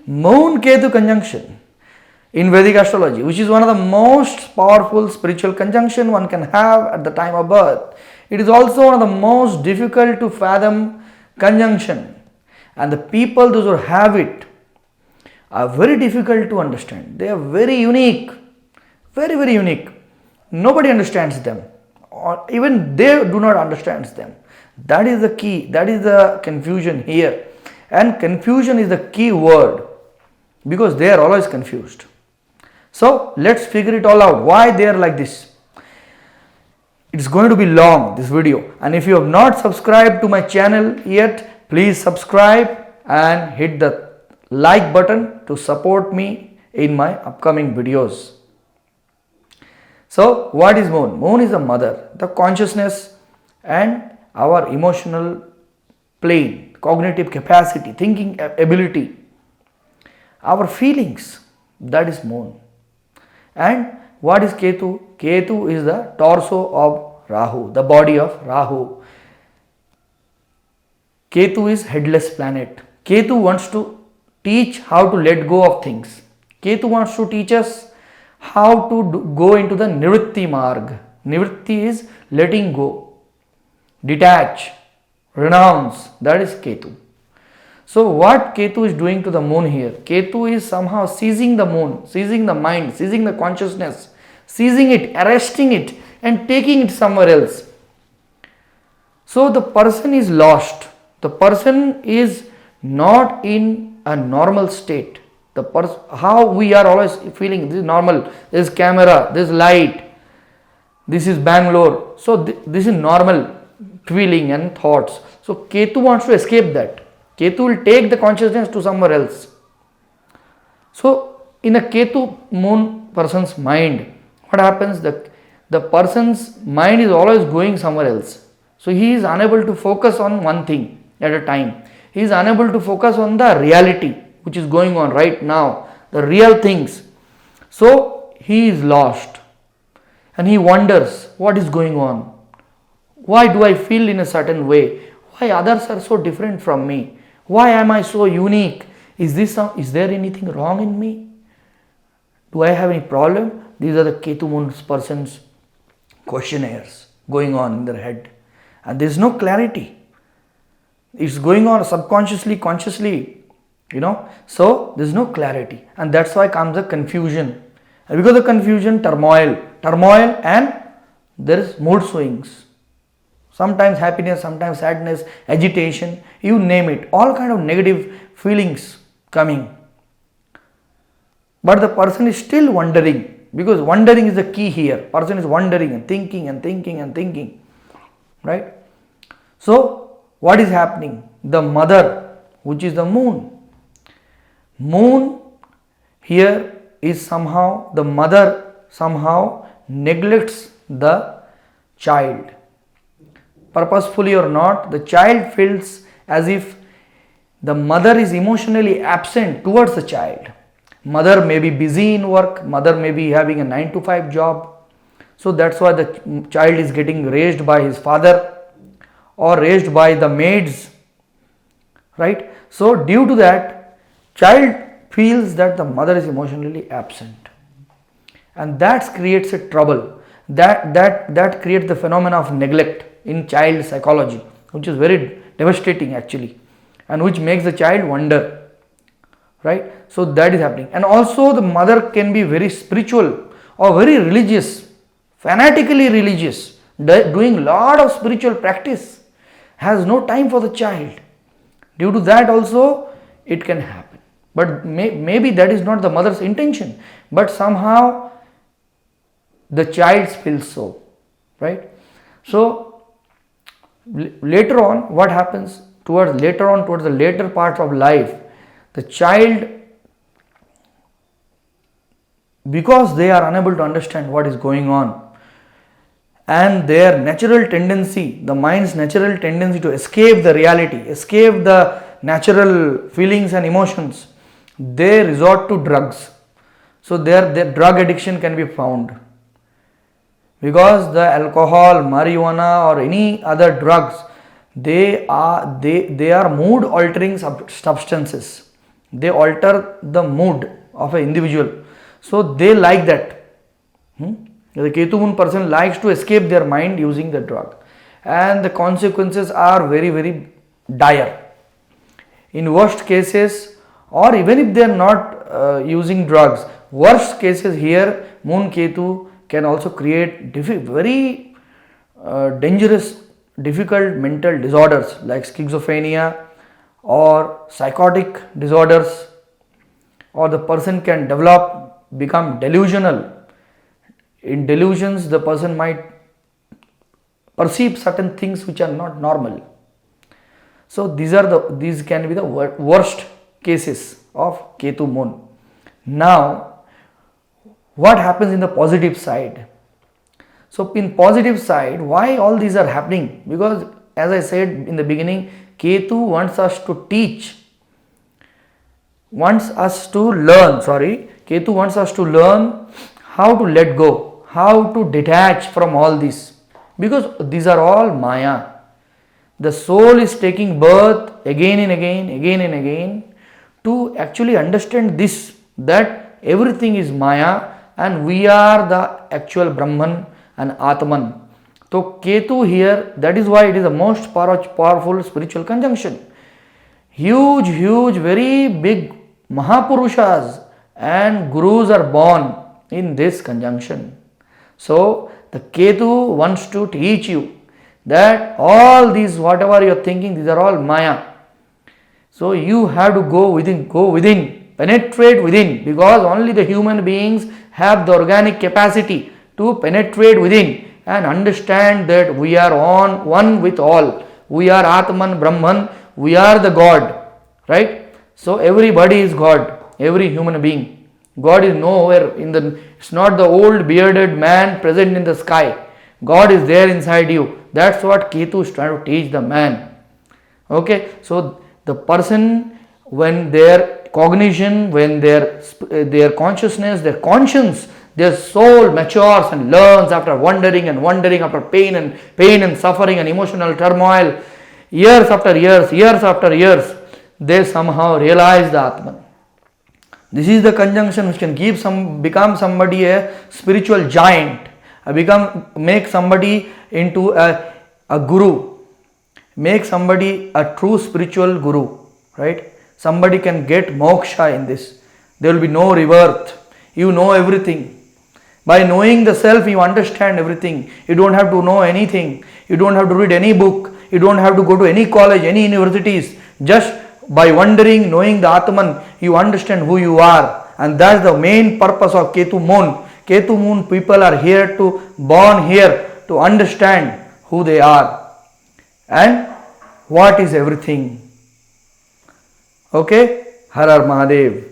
Moon Ketu conjunction in Vedic astrology, which is one of the most powerful spiritual conjunction one can have at the time of birth. It is also one of the most difficult to fathom conjunction, and the people those who have it are very difficult to understand. They are very unique, very unique. Nobody understands them, or even they do not understand them. That is the key, that is the confusion here, and confusion is the key word because they are always confused. So let's figure it all out, why they are like this. It's going to be long, this video, and if you have not subscribed to my channel yet, please subscribe and hit the like button to support me in my upcoming videos. So what is Moon? Moon is the mother, the consciousness and our emotional plane, cognitive capacity, thinking ability, our feelings, that is Moon. And what is Ketu? Ketu is the torso of Rahu, the body of Rahu. Ketu is headless planet. Ketu wants to teach how to let go of things. Ketu wants to teach us how to go into the Nivritti Marg. Nivritti is letting go, detach, renounce. That is Ketu. So what Ketu is doing to the Moon here? Ketu is somehow seizing the Moon, seizing the mind, seizing the consciousness, seizing it, arresting it and taking it somewhere else. So the person is lost. The person is not in a normal state. How we are always feeling, this is normal, this is camera, this is light, this is Bangalore. So this is normal feeling and thoughts. So Ketu wants to escape that. Ketu will take the consciousness to somewhere else. So in a Ketu Moon person's mind, what happens? The person's mind is always going somewhere else. So he is unable to focus on one thing at a time. He is unable to focus on the reality which is going on right now, the real things. So he is lost and he wonders what is going on. Why do I feel in a certain way? Why others are so different from me? Why am I so unique? Is there anything wrong in me? Do I have any problem? These are the Ketu Moon person's questionnaires going on in their head, and there is no clarity. It's going on subconsciously, consciously, so there is no clarity, and that's why comes the confusion. And because of confusion, turmoil, and there is mood swings. Sometimes happiness, sometimes sadness, agitation, you name it, all kind of negative feelings coming. But the person is still wondering, because wondering is the key here. Person is wondering and thinking and thinking and thinking, right? So what is happening? The mother, which is the Moon. Moon here is somehow, the mother somehow neglects the child. Purposefully or not, the child feels as if the mother is emotionally absent towards the child. Mother may be busy in work, mother may be having a 9 to 5 job. So that's why the child is getting raised by his father or raised by the maids, right? So due to that, child feels that the mother is emotionally absent, and that creates a trouble. That creates the phenomena of neglect in child psychology, which is very devastating actually, and which makes the child wonder, right? So that is happening. And also the mother can be very spiritual or very religious, fanatically religious, doing lot of spiritual practice, has no time for the child. Due to that also it can happen, but maybe that is not the mother's intention, but somehow the child feels so, right? So later on, what happens towards the later parts of life, the child, because they are unable to understand what is going on, and their natural tendency, the mind's natural tendency to escape the reality, escape the natural feelings and emotions, they resort to drugs. So their drug addiction can be found, because the alcohol, marijuana or any other drugs, they are mood altering substances. they alter the mood of an individual. So they like that. The Ketu Moon person likes to escape their mind using the drug, and the consequences are very, very dire. In worst cases, or even if they are not using drugs, worst cases here, Moon Ketu can also create very dangerous, difficult mental disorders like schizophrenia or psychotic disorders, or the person can become delusional. In delusions, the person might perceive certain things which are not normal. So these can be the worst cases of Ketu Moon. Now, what happens in the positive side? So in positive side, why all these are happening? Because as I said in the beginning, Ketu wants us to learn how to let go, how to detach from all this, because these are all Maya. The soul is taking birth again and again to actually understand this, that everything is Maya and we are the actual Brahman and Atman. So Ketu here, that is why it is the most powerful spiritual conjunction. Huge, very big Mahapurushas and Gurus are born in this conjunction. So the Ketu wants to teach you that all these, whatever you are thinking, these are all Maya. So you have to go within, penetrate within, because only the human beings have the organic capacity to penetrate within and understand that we are one with all. We are Atman, Brahman, we are the God, right? So everybody is God, every human being. God is nowhere it's not the old bearded man present in the sky. God is there inside you. That's what Ketu is trying to teach the man. Okay, so the person, when their cognition, when their consciousness, their conscience, their soul matures and learns after wandering, after pain and suffering and emotional turmoil, years after years, they somehow realize the Atman. This is the conjunction which can become somebody a spiritual giant, make somebody into a guru, make somebody a true spiritual guru, right? Somebody can get moksha in this. There will be no rebirth. You know everything. By knowing the self, you understand everything. You don't have to know anything. You don't have to read any book. You don't have to go to any college, any universities. Just by wondering, knowing the Atman, you understand who you are. And that's the main purpose of Ketu Moon. Ketu Moon people are born here to understand who they are and what is everything. Okay? Har Har Mahadev.